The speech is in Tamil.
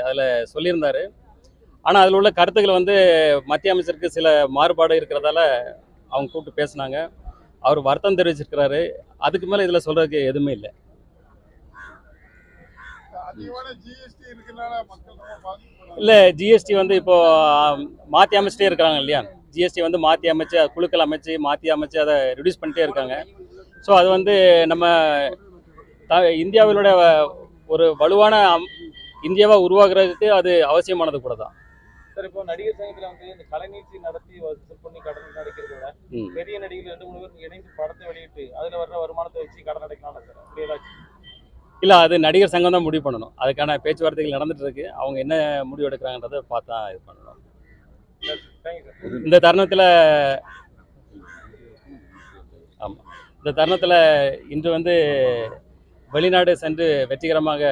அதில் சொல்லியிருந்தார். ஆனால் அதில் உள்ள கருத்துக்கள் வந்து மத்திய அமைச்சருக்கு சில மாறுபாடு இருக்கிறதால அவங்க கூப்பிட்டு பேசினாங்க. அவர் வருத்தம் தெரிவிச்சிருக்கிறாரு. அதுக்கு மேலே இதில் சொல்கிறதுக்கு எதுவுமே இல்லை. இல்லை, ஜிஎஸ்டி வந்து இப்போது மாற்றி அமைச்சிட்டே இருக்கிறாங்க இல்லையா? ஜிஎஸ்டி வந்து மாற்றி அமைச்சு குழுக்கள் அமைச்சு மாற்றி அமைச்சு அதை ரிடியூஸ் பண்ணிட்டே இருக்காங்க. ஸோ அது வந்து நம்ம இந்தியாவினுடைய ஒரு வலுவான இந்தியாவாக உருவாக்குறதுக்கு அது அவசியமானது கூட தான். சார், இப்போ நடிகர் சங்கத்தில் வந்து இந்த கலைநீட்சி நடத்தி வசூல் பண்ணி கடன் அடைக்கிறத விட பெரிய நடிகர்கள் 2-3 பேர் இணைந்து படத்தை வெளியிட்டு அதில் வர்ற வருமானத்தை வச்சு கடன் அடைக்கலாம் சார், அப்படி ஏதாச்சும்? இல்லை, அது நடிகர் சங்கம் தான் முடிவு பண்ணணும். அதுக்கான பேச்சுவார்த்தைகள் நடந்துட்டு இருக்கு. அவங்க என்ன முடிவு எடுக்கிறாங்கன்றதை பார்த்து தான் இது பண்ணணும். இந்த தருணத்தில் இன்று வந்து வெளிநாடு சென்று வெற்றிகரமாக